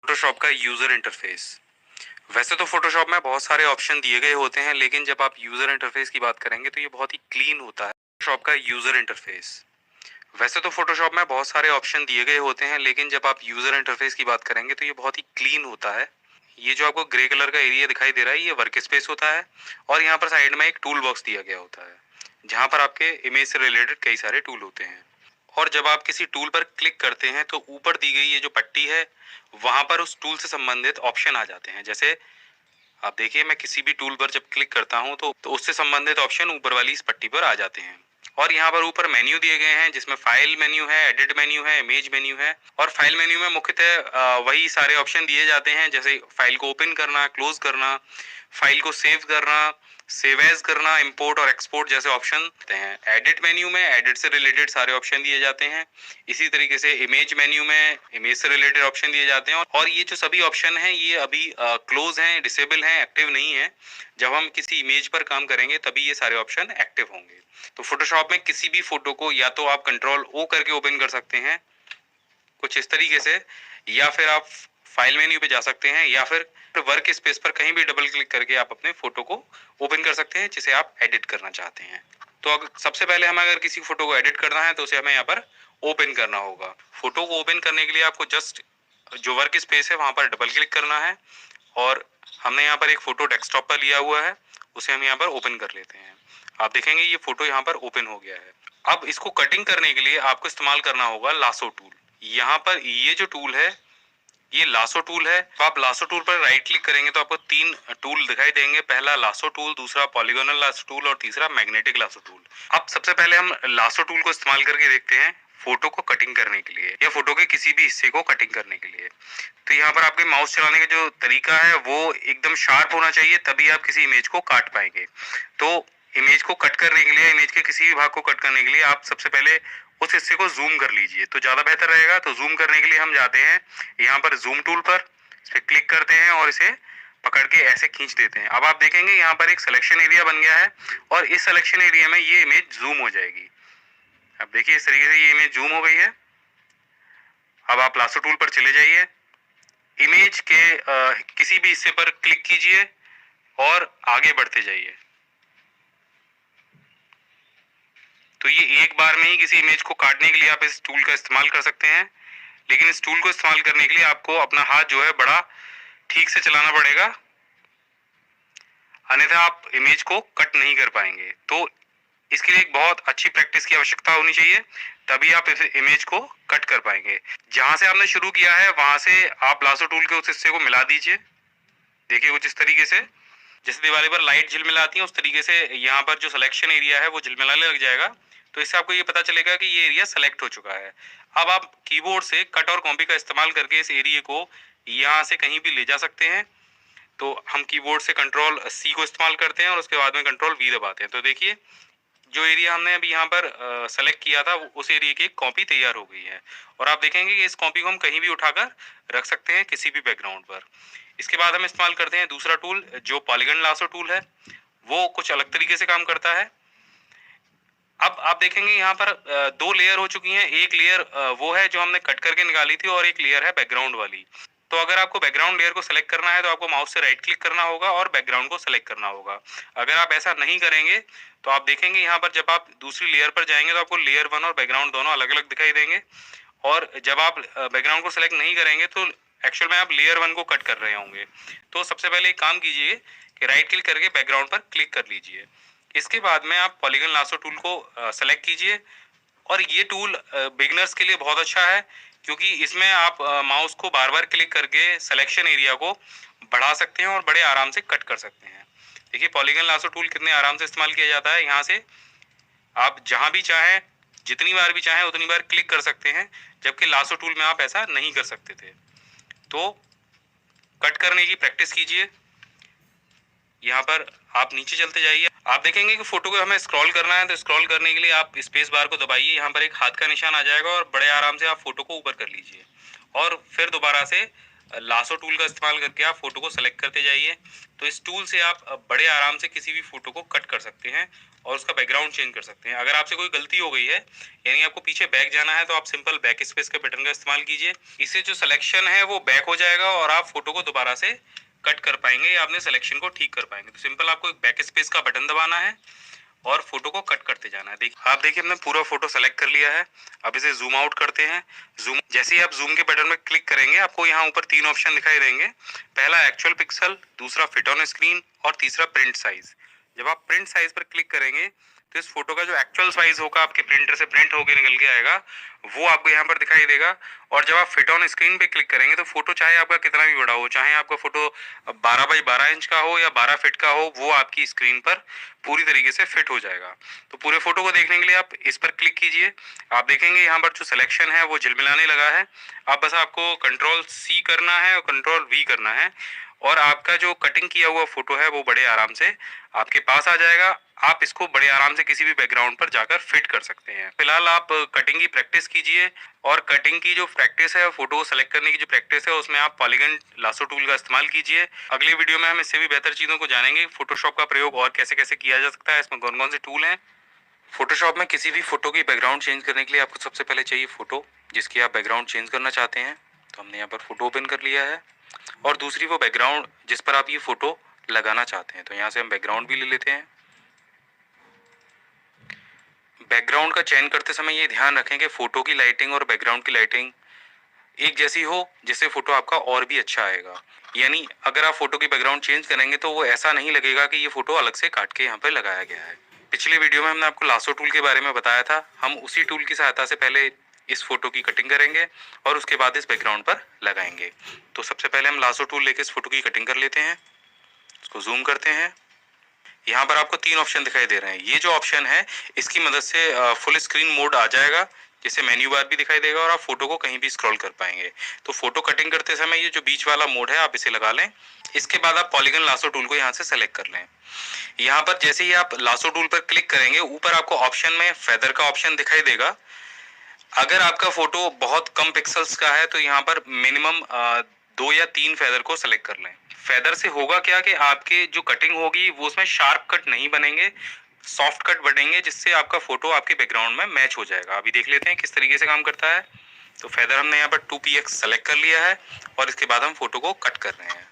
Photoshop का user interface. वैसे तो फोटोशॉप में बहुत सारे ऑप्शन दिए गए होते हैं, लेकिन जब आप यूज़र इंटरफेस की बात करेंगे तो ये बहुत ही क्लीन होता है। फोटोशॉप का यूज़र इंटरफेस। वैसे तो फोटोशॉप में बहुत सारे ऑप्शन दिए गए होते हैं, लेकिन जब आप यूज़र इंटरफेस की बात करेंगे तो ये बहुत ही क्लीन होता है। ये जो आपको ग्रे कलर का एरिया दिखाई दे रहा है, ये वर्क स्पेस होता है और यहाँ पर साइड में एक टूल बॉक्स दिया गया होता है, जहाँ पर आपके इमेज से रिलेटेड कई सारे टूल होते हैं। और जब आप किसी टूल पर क्लिक करते हैं तो ऊपर दी गई ये जो पट्टी है, वहां पर उस टूल से संबंधित ऑप्शन आ जाते हैं। जैसे आप देखिए, मैं किसी भी टूल पर जब क्लिक करता हूं तो उससे संबंधित ऑप्शन ऊपर वाली इस पट्टी पर आ जाते हैं। और यहाँ पर ऊपर मेन्यू दिए गए हैं, जिसमें फाइल मेन्यू है, एडिट मेन्यू है, इमेज मेन्यू है। और फाइल मेन्यू में मुख्यतः वही सारे ऑप्शन दिए जाते हैं, जैसे फाइल को ओपन करना, क्लोज करना, फाइल को सेव करना, सेव एज करना, इंपोर्ट और एक्सपोर्ट जैसे ऑप्शन होते हैं। एडिट मेन्यू में एडिट से रिलेटेड सारे ऑप्शन दिए जाते हैं। इसी तरीके से इमेज मेन्यू में इमेज से रिलेटेड ऑप्शन दिए जाते हैं। और ये जो सभी ऑप्शन हैं, ये अभी क्लोज हैं, डिसेबल हैं, एक्टिव नहीं है। जब हम किसी इमेज पर काम करेंगे तभी ये सारे ऑप्शन एक्टिव होंगे। तो फोटोशॉप में किसी भी फोटो को या तो आप कंट्रोल ओ करके ओपन कर सकते हैं कुछ इस तरीके से, या फिर आप फाइल मेन्यू पे जा सकते हैं, या फिर वर्क स्पेस पर कहीं भी डबल क्लिक करके आप अपने फोटो को ओपन कर सकते हैं जिसे आप एडिट करना चाहते हैं। तो अगर सबसे पहले हमें अगर किसी फोटो को एडिट करना है तो उसे हमें यहाँ पर ओपन करना होगा। फोटो को ओपन करने के लिए आपको जस्ट जो वर्क स्पेस है वहां पर डबल क्लिक करना है, और हमने यहाँ पर एक फोटो डेस्कटॉप पर लिया हुआ है, उसे हम यहाँ पर ओपन कर लेते हैं। आप देखेंगे ये फोटो यहाँ पर ओपन हो गया है। अब इसको कटिंग करने के लिए आपको इस्तेमाल करना होगा लासो टूल। यहाँ पर ये जो टूल है, ये लासो टूल है। तो आप लासो टूल पर राइट क्लिक करेंगे तो आपको तीन टूल दिखाई देंगे। पहला लासो टूल, दूसरा पॉलीगोनल लासो टूल और तीसरा मैग्नेटिक लासो टूल। अब सबसे पहले हम लासो टूल को इस्तेमाल करके देखते हैं फोटो को कटिंग करने के लिए, या फोटो के किसी भी हिस्से को कटिंग करने के लिए। तो यहाँ पर आपके माउस चलाने का जो तरीका है वो एकदम शार्प होना चाहिए, तभी आप किसी इमेज को काट पाएंगे। तो इमेज को कट करने के लिए, इमेज के किसी भी भाग को कट करने के लिए आप सबसे पहले उस हिस्से को जूम कर लीजिए, तो ज्यादा बेहतर रहेगा। तो जूम करने के लिए हम जाते हैं यहाँ पर जूम टूल पर, इस पर क्लिक करते हैं और इसे पकड़ के ऐसे खींच देते हैं। अब आप देखेंगे यहाँ पर एक सिलेक्शन एरिया बन गया है, और इस सिलेक्शन एरिया में ये इमेज जूम हो जाएगी। अब देखिए इस तरीके से ये इमेज जूम हो गई है। अब आप लासो टूल पर चले जाइए, इमेज के किसी भी हिस्से पर क्लिक कीजिए और आगे बढ़ते जाइए। तो ये एक बार में ही किसी इमेज को काटने के लिए आप इस टूल का इस्तेमाल कर सकते हैं, लेकिन इस टूल को इस्तेमाल करने के लिए आपको अपना हाथ जो है बड़ा ठीक से चलाना पड़ेगा, अन्यथा आप इमेज को कट नहीं कर पाएंगे। तो इसके लिए एक बहुत अच्छी प्रैक्टिस की आवश्यकता होनी चाहिए, तभी आप इस इमेज को कट कर पाएंगे। जहां से आपने शुरू किया है वहां से आप लासो टूल के उस हिस्से को मिला दीजिए। देखिए कुछ इस तरीके से, जैसे दिवाली पर लाइट झिलमिलाती है उस तरीके से यहाँ पर जो सिलेक्शन एरिया है वो झिलमिलाने लग जाएगा। तो इससे आपको ये पता चलेगा कि ये एरिया सेलेक्ट हो चुका है। अब आप कीबोर्ड से कट और कॉपी का इस्तेमाल करके इस एरिया को यहाँ से कहीं भी ले जा सकते हैं। तो हम कीबोर्ड से कंट्रोल सी को इस्तेमाल करते हैं और उसके बाद में कंट्रोल वी दबाते हैं। तो देखिए जो एरिया हमने अभी यहाँ पर सेलेक्ट किया था उस एरिया की एक कॉपी तैयार हो गई है, और आप देखेंगे कि इस कॉपी को हम कहीं भी उठाकर रख सकते हैं किसी भी बैकग्राउंड पर। इसके बाद हम इस्तेमाल करते हैं दूसरा टूल, जो पॉलीगन लासो टूल है। वो कुछ अलग तरीके से काम करता है। अब आप देखेंगे यहाँ पर दो लेयर हो चुकी हैं। एक लेयर वो है जो हमने कट करके निकाली थी, और एक लेयर है बैकग्राउंड वाली। तो अगर आपको बैकग्राउंड लेयर को सेलेक्ट करना है तो आपको माउस से राइट क्लिक करना होगा और बैकग्राउंड को सेलेक्ट करना होगा। अगर आप ऐसा नहीं करेंगे तो आप देखेंगे यहाँ पर जब आप दूसरी लेयर पर जाएंगे तो आपको लेयर वन और बैकग्राउंड दोनों अलग अलग दिखाई देंगे। और जब आप बैकग्राउंड को सेलेक्ट नहीं करेंगे तो एक्चुअल में आप लेयर वन को कट कर रहे होंगे। तो सबसे पहले एक काम कीजिए कि राइट क्लिक करके बैकग्राउंड पर क्लिक कर लीजिए। इसके बाद में आप पॉलीगन लासो टूल को सेलेक्ट कीजिए। और ये टूल बिगनर्स के लिए बहुत अच्छा है, क्योंकि इसमें आप माउस को बार बार क्लिक करके सिलेक्शन एरिया को बढ़ा सकते हैं और बड़े आराम से कट कर सकते हैं। देखिए पॉलीगन लासो टूल कितने आराम से इस्तेमाल किया जाता है। यहाँ से आप जहां भी चाहें, जितनी बार भी चाहें उतनी बार क्लिक कर सकते हैं, जबकि लासो टूल में आप ऐसा नहीं कर सकते थे। तो कट करने की प्रैक्टिस कीजिए। यहाँ पर आप नीचे चलते जाइए, आप देखेंगे कि फोटो को हमें स्क्रॉल करना है। तो स्क्रॉल करने के लिए आप स्पेस बार को दबाइए, यहाँ पर एक हाथ का निशान आ जाएगा और बड़े आराम से आप फोटो को ऊपर कर लीजिए, और फिर दोबारा से लासो टूल का इस्तेमाल करके आप फोटो को सेलेक्ट करते जाइए। तो इस टूल से आप बड़े आराम से किसी भी फोटो को कट कर सकते हैं और उसका बैकग्राउंड चेंज कर सकते हैं। अगर आपसे कोई गलती हो गई है, यानी आपको पीछे बैक जाना है, तो आप सिंपल बैक स्पेस के बटन का इस्तेमाल कीजिए। इससे जो सिलेक्शन है वो बैक हो जाएगा और आप फोटो को दोबारा से कट कर पाएंगे या अपने सिलेक्शन को ठीक कर पाएंगे। तो सिंपल आपको एक बैक स्पेस का बटन दबाना है और फोटो को कट करते जाना है। देखिए, आप देखिए हमने पूरा फोटो सेलेक्ट कर लिया है। अब इसे जूम आउट करते हैं। जूम जैसे ही आप जूम के बटन में क्लिक करेंगे, आपको यहाँ ऊपर 3 ऑप्शन दिखाई देंगे। पहला एक्चुअल पिक्सल, दूसरा फिट ऑन स्क्रीन और तीसरा प्रिंट साइज। जब आप प्रिंट साइज पर क्लिक करेंगे तो इस फोटो का जो एक्चुअल साइज होगा, आपके प्रिंटर से प्रिंट होकर निकल के आएगा, वो आपको यहाँ पर दिखाई देगा। और जब आप फिट ऑन स्क्रीन पे क्लिक करेंगे तो फोटो चाहे आपका कितना भी बड़ा हो, चाहे आपका फोटो 12 बाई 12 इंच का हो या 12 फीट का हो, वो आपकी स्क्रीन पर पूरी तरीके से फिट हो जाएगा। तो पूरे फोटो को देखने के लिए आप इस पर क्लिक कीजिए। आप देखेंगे यहाँ पर जो सिलेक्शन है वो झिलमिलाने लगा है। अब बस आपको कंट्रोल C करना है और कंट्रोल V करना है और आपका जो कटिंग किया हुआ फोटो है वो बड़े आराम से आपके पास आ जाएगा। आप इसको बड़े आराम से किसी भी बैकग्राउंड पर जाकर फिट कर सकते हैं। फिलहाल आप कटिंग की प्रैक्टिस कीजिए और कटिंग की जो प्रैक्टिस है, फोटो को सेलेक्ट करने की जो प्रैक्टिस है, उसमें आप पॉलीगन लासो टूल का इस्तेमाल कीजिए। अगले वीडियो में हम इससे भी बेहतर चीजों को जानेंगे। फोटोशॉप का प्रयोग और कैसे कैसे किया जा सकता है, इसमें कौन कौन से टूल हैं। फोटोशॉप में किसी भी फोटो की बैकग्राउंड चेंज करने के लिए आपको सबसे पहले चाहिए फोटो जिसकी आप बैकग्राउंड चेंज करना चाहते हैं। तो हमने यहाँ पर फोटो ओपन कर लिया है और दूसरी वो बैकग्राउंड जिस पर आप ये फोटो लगाना चाहते हैं। तो यहाँ से हम बैकग्राउंड भी ले लेते हैं। बैकग्राउंड का चयन करते समय ये ध्यान रखें कि फोटो की लाइटिंग और बैकग्राउंड की लाइटिंग एक जैसी हो, जिससे फोटो आपका और भी अच्छा आएगा। यानी अगर आप फोटो की बैकग्राउंड चेंज करेंगे तो वो ऐसा नहीं लगेगा कि ये फोटो अलग से काट के यहाँ पे लगाया गया है। पिछले वीडियो में हमने आपको लासो टूल के बारे में बताया था। हम उसी टूल की सहायता से पहले इस फोटो की कटिंग करेंगे और उसके बाद इस बैकग्राउंड पर लगाएंगे। तो सबसे पहले हम लासो टूल लेके इस फोटो की कटिंग कर लेते हैं। इसको जूम करते हैं। यहाँ पर आपको 3 ऑप्शन दिखाई दे रहे हैं। ये जो ऑप्शन है, इसकी मदद से फुल स्क्रीन मोड आ जाएगा, जिससे मेन्यू बार भी दिखाई देगा और आप फोटो को कहीं भी स्क्रॉल कर पाएंगे। तो फोटो कटिंग करते समय ये जो बीच वाला मोड है, आप इसे लगा लें। इसके बाद आप पॉलीगन लासो टूल को यहाँ से सेलेक्ट कर लें। यहाँ पर जैसे ही आप लासो टूल पर क्लिक करेंगे, ऊपर आपको ऑप्शन में फेदर का ऑप्शन दिखाई देगा। अगर आपका फोटो बहुत कम पिक्सल्स का है तो यहाँ पर मिनिमम 2 या 3 फेदर को सेलेक्ट कर लें। फेदर से होगा क्या कि आपके जो कटिंग होगी वो उसमें शार्प कट नहीं बनेंगे, सॉफ्ट कट बनेंगे, जिससे आपका फोटो आपके बैकग्राउंड में मैच हो जाएगा। अभी देख लेते हैं किस तरीके से काम करता है। तो फेदर हमने यहाँ पर 2px सेलेक्ट कर लिया है और इसके बाद हम फोटो को कट कर रहे हैं।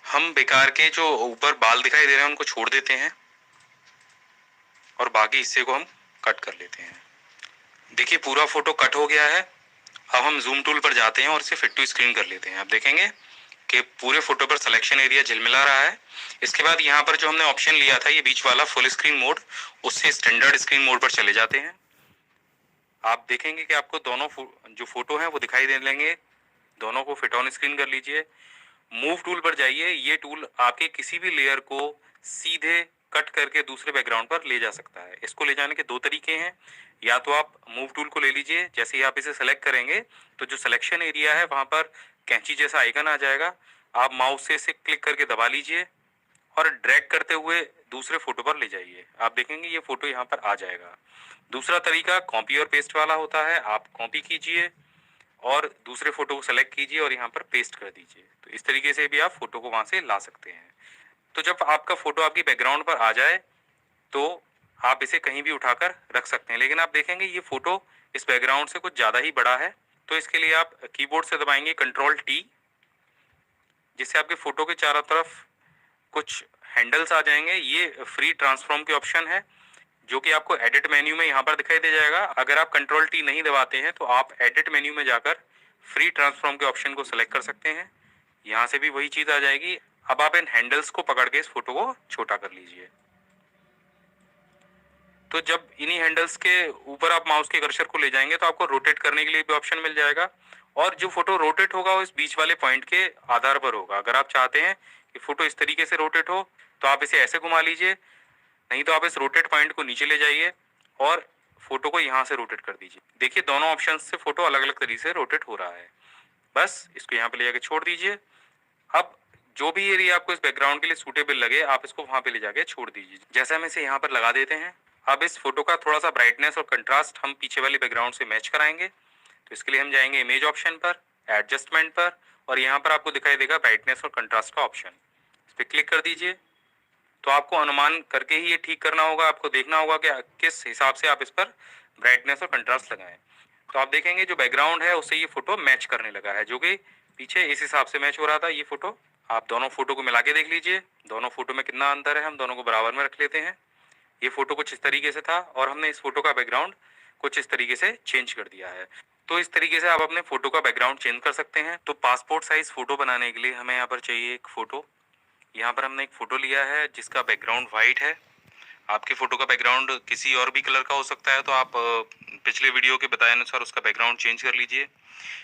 हम बेकार के जो ऊपर बाल दिखाई दे रहे हैं उनको छोड़ देते हैं और बाकी हिस्से को हम कट कर लेते हैं। देखिए पूरा फोटो कट हो गया है। अब हम जूम टूल पर जाते हैं और इसे फिट टू स्क्रीन कर लेते हैं। आप देखेंगे कि पूरे फोटो पर सिलेक्शन एरिया झिलमिला रहा है। इसके बाद यहाँ पर जो हमने ऑप्शन लिया था, ये बीच वाला फुल स्क्रीन मोड, उससे स्टैंडर्ड स्क्रीन मोड पर चले जाते हैं। आप देखेंगे कि आपको दोनों जो फोटो हैं वो दिखाई दे लेंगे। दोनों को फिट ऑन स्क्रीन कर लीजिए। मूव टूल पर जाइए। ये टूल आपके किसी भी लेयर को सीधे कट करके दूसरे बैकग्राउंड पर ले जा सकता है। इसको ले जाने के 2 तरीके हैं। या तो आप मूव टूल को ले लीजिए। जैसे ही आप इसे सेलेक्ट करेंगे तो जो सिलेक्शन एरिया है वहां पर कैंची जैसा आइकन आ जाएगा। आप माउस से इसे क्लिक करके दबा लीजिए और ड्रैग करते हुए दूसरे फोटो पर ले जाइए। आप देखेंगे ये फोटो यहाँ पर आ जाएगा। दूसरा तरीका कॉपी और पेस्ट वाला होता है। आप कॉपी कीजिए और दूसरे फोटो को सेलेक्ट कीजिए और यहाँ पर पेस्ट कर दीजिए। तो इस तरीके से भी आप फोटो को वहां से ला सकते हैं। तो जब आपका फोटो आपकी बैकग्राउंड पर आ जाए तो आप इसे कहीं भी उठाकर रख सकते हैं। लेकिन आप देखेंगे ये फोटो इस बैकग्राउंड से कुछ ज्यादा ही बड़ा है। तो इसके लिए आप कीबोर्ड से दबाएंगे कंट्रोल T, जिससे आपके फोटो के चारों तरफ कुछ हैंडल्स आ जाएंगे। ये फ्री ट्रांसफॉर्म के ऑप्शन है जो कि आपको एडिट मेन्यू में यहाँ पर दिखाई दे जाएगा। अगर आप कंट्रोल T नहीं दबाते हैं तो आप एडिट मेन्यू में जाकर फ्री ट्रांसफॉर्म के ऑप्शन को सेलेक्ट कर सकते हैं। यहाँ से भी वही चीज आ जाएगी। अब आप इन हैंडल्स को पकड़ के इस फोटो को छोटा कर लीजिए। तो जब इन्हीं हैंडल्स के ऊपर आप माउस के कर्सर को ले जाएंगे तो आपको रोटेट करने के लिए भी ऑप्शन मिल जाएगा। और जो फोटो रोटेट होगा वो इस बीच वाले पॉइंट के आधार पर होगा। अगर आप चाहते हैं कि फोटो इस तरीके से रोटेट हो तो आप इसे ऐसे घुमा लीजिए, नहीं तो आप इस रोटेट पॉइंट को नीचे ले जाइए और फोटो को यहाँ से रोटेट कर दीजिए। देखिए दोनों ऑप्शन से फोटो अलग अलग तरीके से रोटेट हो रहा है। बस इसको यहाँ पे ले जाके छोड़ दीजिए। अब जो भी एरिया आपको इस बैकग्राउंड के लिए सूटेबल लगे आप इसको वहां पे ले जाके छोड़ दीजिए। जैसे हम इसे यहाँ पर लगा देते हैं, अब इस फोटो का थोड़ा सा ब्राइटनेस और कंट्रास्ट हम पीछे वाली बैकग्राउंड से मैच कराएंगे। तो इसके लिए हम जाएंगे इमेज ऑप्शन पर, एडजस्टमेंट पर, और यहाँ पर आपको दिखाई देगा ब्राइटनेस और कंट्रास्ट का ऑप्शन, इस पर क्लिक कर दीजिए। तो आपको अनुमान करके ही ये ठीक करना होगा, आपको देखना होगा कि किस हिसाब से आप इस पर ब्राइटनेस और कंट्रास्ट लगाएं। तो आप देखेंगे जो बैकग्राउंड है उससे ये फोटो मैच करने लगा है, जो कि पीछे इस हिसाब से मैच हो रहा था ये फोटो। आप दोनों फोटो को मिला के देख लीजिए, दोनों फोटो में कितना अंतर है। हम दोनों को बराबर में रख लेते हैं। ये फोटो कुछ इस तरीके से था और हमने इस फोटो का बैकग्राउंड कुछ इस तरीके से चेंज कर दिया है। तो इस तरीके से आप अपने फोटो का बैकग्राउंड चेंज कर सकते हैं। तो पासपोर्ट साइज फोटो बनाने के लिए हमें यहाँ पर चाहिए एक फोटो। यहाँ पर हमने एक फोटो लिया है जिसका बैकग्राउंड व्हाइट है। आपके फोटो का बैकग्राउंड किसी और भी कलर का हो सकता है, तो आप पिछले वीडियो के बताए अनुसार उसका बैकग्राउंड चेंज कर लीजिए,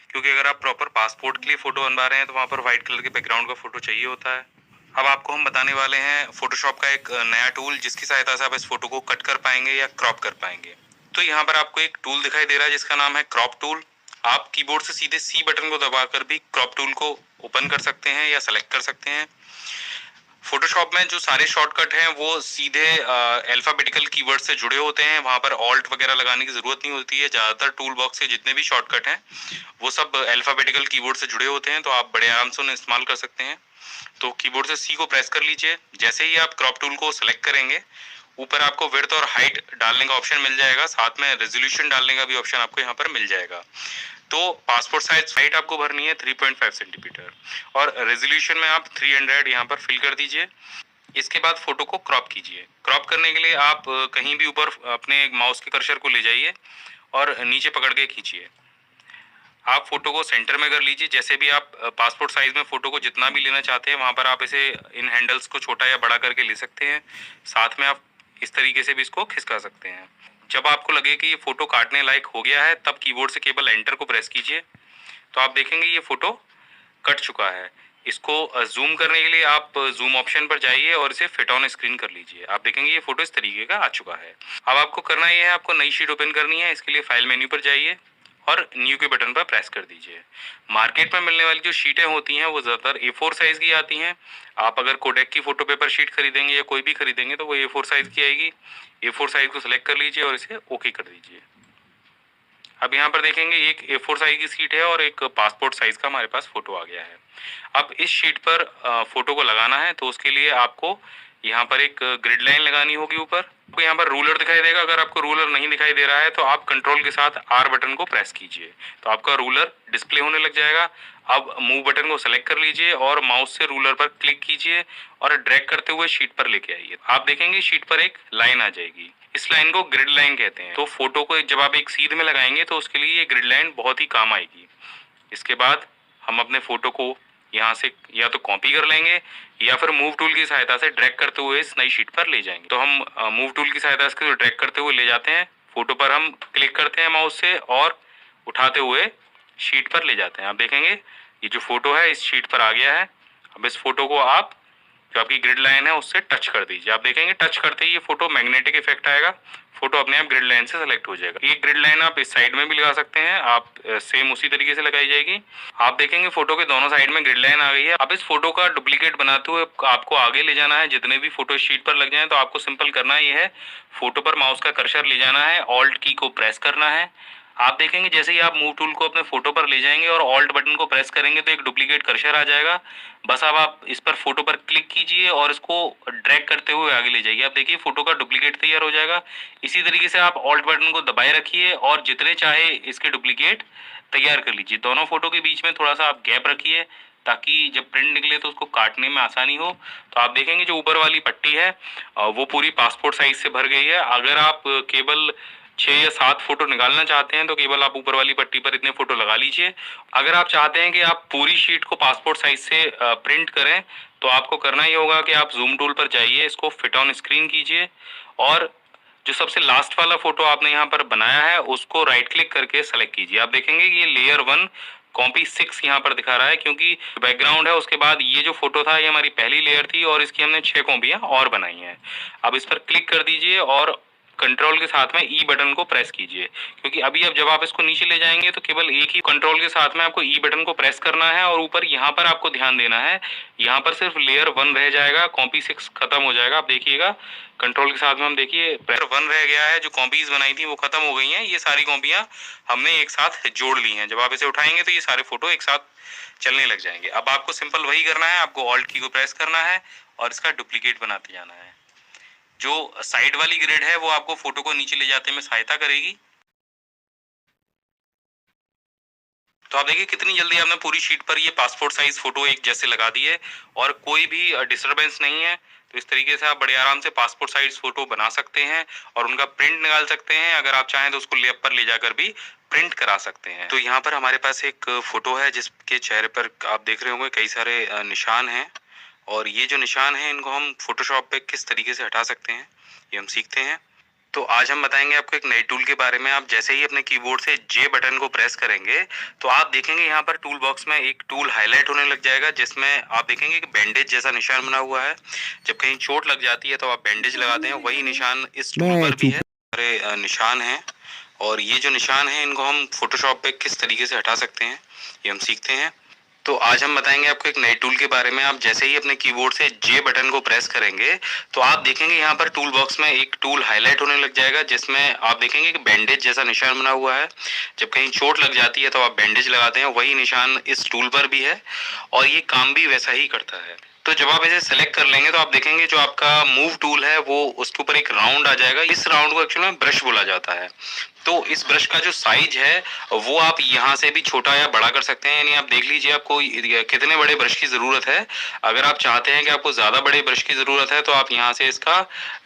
क्योंकि अगर आप प्रॉपर पासपोर्ट के लिए फोटो बनवा रहे हैं तो वहाँ पर व्हाइट कलर के बैकग्राउंड का फोटो चाहिए होता है। अब आपको हम बताने वाले हैं फोटोशॉप का एक नया टूल जिसकी सहायता से आप इस फोटो को कट कर पाएंगे या क्रॉप कर पाएंगे। तो यहाँ पर आपको एक टूल दिखाई दे रहा है जिसका नाम है क्रॉप टूल। आप कीबोर्ड से सीधे सी बटन को दबाकर भी क्रॉप टूल को ओपन कर सकते हैं या सेलेक्ट कर सकते हैं। फोटोशॉप में जो सारे शॉर्टकट हैं वो सीधे अल्फाबेटिकल कीवर्ड से जुड़े होते हैं, वहां पर ऑल्ट वगैरह लगाने की जरूरत नहीं होती है। ज्यादातर टूल बॉक्स के जितने भी शॉर्टकट हैं वो सब अल्फाबेटिकल कीवर्ड से जुड़े होते हैं, तो आप बड़े आराम से उन्हें इस्तेमाल कर सकते हैं। तो कीबोर्ड से सी को प्रेस कर लीजिए। जैसे ही आप क्रॉप टूल को सिलेक्ट करेंगे, ऊपर आपको विड्थ और हाइट डालने का ऑप्शन मिल जाएगा, साथ में रेजोल्यूशन डालने का भी ऑप्शन आपको यहाँ पर मिल जाएगा। तो पासपोर्ट साइज हाइट आपको भरनी है 3.5 सेंटीमीटर और रेजोल्यूशन में आप 300 यहाँ पर फिल कर दीजिए। इसके बाद फोटो को क्रॉप कीजिए। क्रॉप करने के लिए आप कहीं भी ऊपर अपने माउस के कर्सर को ले जाइए और नीचे पकड़ के खींचिए। आप फोटो को सेंटर में कर लीजिए। जैसे भी आप पासपोर्ट साइज में फोटो को जितना भी लेना चाहते हैं वहां पर आप इसे इन हैंडल्स को छोटा या बड़ा करके ले सकते हैं। साथ में आप इस तरीके से भी इसको खिसका सकते हैं। जब आपको लगे कि ये फोटो काटने लायक हो गया है तब कीबोर्ड से केवल एंटर को प्रेस कीजिए। तो आप देखेंगे ये फोटो कट चुका है। इसको जूम करने के लिए आप जूम ऑप्शन पर जाइए और इसे फिट ऑन स्क्रीन कर लीजिए। आप देखेंगे ये फोटो इस तरीके का आ चुका है। अब आपको करना ये है, आपको नई शीट ओपन करनी है। इसके लिए फाइल मेन्यू पर जाइए और न्यू के बटन पर प्रेस कर दीजिए। मार्केट में मिलने वाली जो शीटें होती हैं वो ज़्यादातर A4 साइज़ की आती हैं। आप अगर कोडेक की फ़ोटो पेपर शीट खरीदेंगे या कोई भी खरीदेंगे तो वो A4 साइज़ की आएगी। A4 साइज़ को सिलेक्ट कर लीजिए और इसे ओके कर दीजिए। अब यहाँ पर देखेंगे एक A4 साइज की शीट है और एक पासपोर्ट साइज का हमारे पास फोटो आ गया है। अब इस शीट पर फोटो को लगाना है, तो उसके लिए आपको यहाँ पर एक ग्रिड लाइन लगानी होगी। ऊपर आपको यहाँ पर रूलर दिखाई देगा। अगर आपको रूलर नहीं दिखाई दे रहा है तो आप कंट्रोल के साथ R बटन को प्रेस कीजिए, तो आपका रूलर डिस्प्ले होने लग जाएगा। अब मूव बटन को सेलेक्ट कर लीजिए और माउस से रूलर पर क्लिक कीजिए और ड्रैग करते हुए शीट पर लेके आइए। आप देखेंगे शीट पर एक लाइन आ जाएगी। इस लाइन को ग्रिड लाइन कहते हैं। तो फोटो को जब आप एक सीध में लगाएंगे तो उसके लिए ये ग्रिड लाइन बहुत ही काम आएगी। इसके बाद हम अपने फोटो को यहाँ से या तो कॉपी कर लेंगे या फिर मूव टूल की सहायता से ड्रैग करते हुए इस नई शीट पर ले जाएंगे। तो हम मूव टूल की सहायता से ड्रैग करते हुए ले जाते हैं। फोटो पर हम क्लिक करते हैं माउस से और उठाते हुए शीट पर ले जाते हैं। आप देखेंगे ये जो फोटो है इस शीट पर आ गया है। अब इस फोटो को आप जो आपकी ग्रिड लाइन है उससे टच कर दीजिए। आप देखेंगे टच करते ही ये फोटो मैग्नेटिक इफेक्ट आएगा, फोटो अपने आप ग्रिड लाइन से सेलेक्ट हो जाएगा। ये ग्रिड लाइन आप इस साइड में भी लगा सकते हैं, आप सेम उसी तरीके से लगाई जाएगी। आप देखेंगे फोटो के दोनों साइड में ग्रिड लाइन आ गई है। अब इस फोटो का डुप्लीकेट बनाते हुए आपको आगे ले जाना है। जितने भी फोटो शीट पर लग जाए तो आपको सिंपल करना ये है, फोटो पर माउस का कर्सर ले जाना है, ऑल्ट की को प्रेस करना है। आप देखेंगे जैसे ही आप मूव टूल को अपने फोटो पर ले जाएंगे और ऑल्ट बटन को प्रेस करेंगे तो एक डुप्लीकेट कर्सर आ जाएगा। बस अब आप इस पर फोटो पर क्लिक कीजिए और इसको ड्रैग करते हुए आगे ले जाइए। आप देखिए फोटो का डुप्लीकेट तैयार हो जाएगा। इसी तरीके से आप ऑल्ट बटन को दबाए रखिए और जितने चाहे इसके डुप्लीकेट तैयार कर लीजिए। दोनों फोटो के बीच में थोड़ा सा आप गैप रखिए ताकि जब प्रिंट निकले तो उसको काटने में आसानी हो। तो आप देखेंगे जो ऊपर वाली पट्टी है वो पूरी पासपोर्ट साइज से भर गई है। अगर आप केवल 6 या 7 फोटो निकालना चाहते हैं तो केवल आप ऊपर वाली पट्टी पर इतने फोटो लगा लीजिए। अगर आप चाहते हैं कि आप पूरी शीट को पासपोर्ट साइज से प्रिंट करें तो आपको करना ही होगा कि आप जूम टूल पर जाइए, इसको फिट ऑन स्क्रीन कीजिए और जो सबसे लास्ट वाला फोटो आपने यहाँ पर बनाया है उसको राइट क्लिक करके सेलेक्ट कीजिए। आप देखेंगे ये लेयर 1 कॉपी 6 यहाँ पर दिखा रहा है, क्योंकि बैकग्राउंड है उसके बाद ये जो फोटो था ये हमारी पहली लेयर थी और इसकी हमने 6 कॉपियाँ और बनाई हैं। अब इस पर क्लिक कर दीजिए और कंट्रोल के साथ में ई बटन को प्रेस कीजिए, क्योंकि अभी अब जब आप इसको नीचे ले जाएंगे तो केवल एक ही कंट्रोल के साथ में आपको ई बटन को प्रेस करना है और ऊपर यहाँ पर आपको ध्यान देना है, यहाँ पर सिर्फ लेयर 1 रह जाएगा, कॉपी 6 खत्म हो जाएगा। आप देखिएगा कंट्रोल के साथ में हम देखिए लेयर 1 रह गया है, जो कॉपीज बनाई थी वो खत्म हो गई हैं। ये सारी कॉपियां हमने एक साथ जोड़ ली हैं। जब आप इसे उठाएंगे तो ये सारे फोटो एक साथ चलने लग जाएंगे। अब आपको सिंपल वही करना है, आपको ऑल्ट की को प्रेस करना है और इसका डुप्लीकेट बनाते जाना है। जो साइड वाली ग्रिड है वो आपको फोटो को नीचे ले जाने में सहायता करेगी। तो आप देखिए कितनी जल्दी आपने पूरी शीट पर ये पासपोर्ट साइज फोटो एक जैसे लगा दी है और कोई भी डिस्टरबेंस नहीं है। तो इस तरीके से आप बड़े आराम से पासपोर्ट साइज फोटो बना सकते हैं और उनका प्रिंट निकाल सकते हैं। अगर आप चाहें तो उसको लैब पर ले जाकर भी प्रिंट करा सकते हैं। तो यहाँ पर हमारे पास एक फोटो है जिसके चेहरे पर आप देख रहे होंगे कई सारे निशान हैं और ये जो निशान है इनको हम फोटोशॉप पे किस तरीके से हटा सकते हैं ये हम सीखते हैं। तो आज हम बताएंगे आपको एक नए टूल के बारे में। आप जैसे ही अपने कीबोर्ड से जे बटन को प्रेस करेंगे तो आप देखेंगे यहाँ पर टूल बॉक्स में एक टूल हाईलाइट होने लग जाएगा, जिसमें आप देखेंगे कि बैंडेज जैसा निशान बना हुआ है। जब कहीं चोट लग जाती है तो आप बैंडेज लगाते हैं, वही निशान इस टूल पर भी है। सारे निशान हैं और ये जो निशान है इनको हम फोटोशॉप पे किस तरीके से हटा सकते हैं ये हम सीखते हैं। तो आज हम बताएंगे आपको एक नए टूल के बारे में। आप जैसे ही अपने कीबोर्ड से जे बटन को प्रेस करेंगे तो आप देखेंगे यहाँ पर टूल बॉक्स में एक टूल हाईलाइट होने लग जाएगा, जिसमें आप देखेंगे कि बैंडेज जैसा निशान बना हुआ है। जब कहीं चोट लग जाती है तो आप बैंडेज लगाते हैं, वही निशान इस टूल पर भी है और ये काम भी वैसा ही करता है। तो जब आप इसे सेलेक्ट कर लेंगे तो आप देखेंगे जो आपका मूव टूल है वो उसके ऊपर एक राउंड आ जाएगा। इस राउंड को एक्चुअली में ब्रश बोला जाता है। तो इस ब्रश का जो साइज है वो आप यहाँ से भी छोटा या बड़ा कर सकते हैं, यानी आप देख लीजिए आपको कितने बड़े ब्रश की जरूरत है। अगर आप चाहते हैं कि आपको ज्यादा बड़े ब्रश की जरूरत है तो आप यहाँ से इसका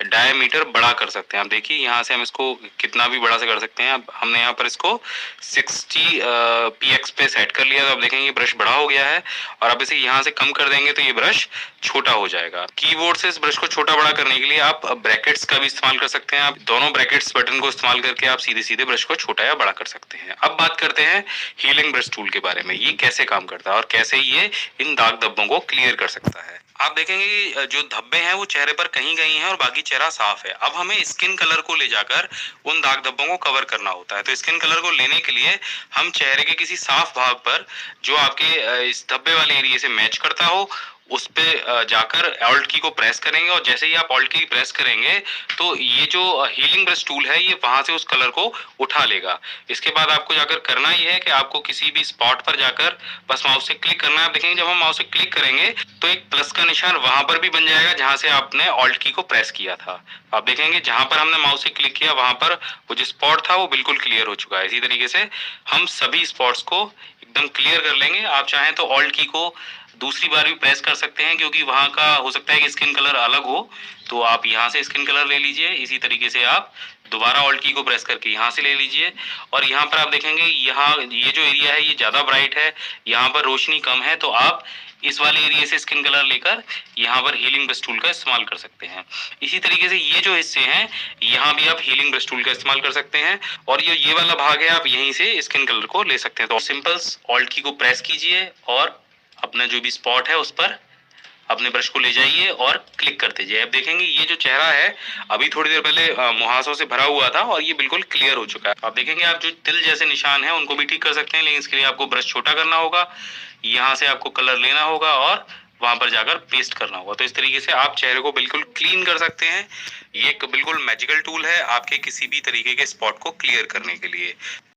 डायमीटर बड़ा कर सकते हैं। आप देखिए यहाँ से हम इसको कितना भी बड़ा से कर सकते हैं। अब हमने यहाँ पर इसको 60 px पे सेट कर लिया तो आप देखेंगे ब्रश बड़ा हो गया है और अब इसे यहाँ से कम कर देंगे तो ये ब्रश छोटा हो जाएगा। कीबोर्ड से इस ब्रश को छोटा बड़ा करने के लिए आप ब्रैकेट्स का भी इस्तेमाल कर सकते हैं। आप दोनों ब्रैकेट्स बटन को इस्तेमाल करके आप सीधे सीधे ब्रश को छोटा या बड़ा कर सकते हैं। अब बात करते हैं हीलिंग ब्रश टूल के बारे में। ये कैसे काम करता है और कैसे ये इन दाग धब्बों को क्लियर कर सकता है। आप देखेंगे कि जो धब्बे हैं वो चेहरे पर कहीं कहीं हैं और बाकी चेहरा साफ है। अब हमें स्किन कलर को ले जाकर उन दाग धब्बों को कवर करना होता है। तो स्किन कलर को लेने के लिए हम चेहरे के किसी साफ भाग पर जो आपके इस धब्बे वाले एरिया से मैच करता हो उस पे जाकर ऑल्ट की को प्रेस करेंगे और जैसे ही आप ऑल्ट की प्रेस करेंगे तो ये जो हीलिंग ब्रश टूल है ये वहां से उस कलर को उठा लेगा। इसके बाद आपको जाकर करना ये है कि आपको किसी भी स्पॉट पर जाकर बस माउस से क्लिक करना है। आप देखेंगे जब हम माउस से क्लिक करेंगे तो एक प्लस का निशान वहां पर भी बन जाएगा जहां से आपने ऑल्ट की को प्रेस किया था। आप देखेंगे जहां पर हमने माउस से क्लिक किया वहां पर वो जो स्पॉट था वो बिल्कुल क्लियर हो चुका है। इसी तरीके से हम सभी स्पॉट्स को एकदम क्लियर कर लेंगे। आप चाहें तो ऑल्ट की को दूसरी बार भी प्रेस कर सकते हैं, क्योंकि वहां का हो सकता है कि स्किन कलर अलग हो। तो आप यहाँ से स्किन कलर ले लीजिए। इसी तरीके से आप दोबारा ऑल्ट की को प्रेस करके यहाँ से ले लीजिए और यहाँ पर आप देखेंगे यहाँ ये जो एरिया है ये ज्यादा ब्राइट है, यहाँ पर रोशनी कम है, तो आप इस वाले एरिया से स्किन कलर लेकर यहाँ पर हीलिंग ब्रश टूल का इस्तेमाल कर सकते हैं। इसी तरीके से ये जो हिस्से हैं यहाँ भी आप हीलिंग ब्रश टूल का इस्तेमाल कर सकते हैं और ये वाला भाग है आप यहीं से स्किन कलर को ले सकते हैं। तो सिंपल ऑल्ट की को प्रेस कीजिए और अपना जो भी स्पॉट है उस पर अपने ब्रश को ले जाइए और क्लिक कर दीजिए। अब देखेंगे ये जो चेहरा है अभी थोड़ी देर पहले मुहासों से भरा हुआ था और ये बिल्कुल क्लियर हो चुका है। आप देखेंगे आप जो तिल जैसे निशान है उनको भी ठीक कर सकते हैं, लेकिन इसके लिए आपको ब्रश छोटा करना होगा। यहाँ से आपको कलर लेना होगा और वहां पर जाकर पेस्ट करना होगा। तो इस तरीके से आप चेहरे को बिल्कुल क्लीन कर सकते हैं। ये एक बिल्कुल मैजिकल टूल है आपके किसी भी तरीके के स्पॉट को क्लियर करने के लिए।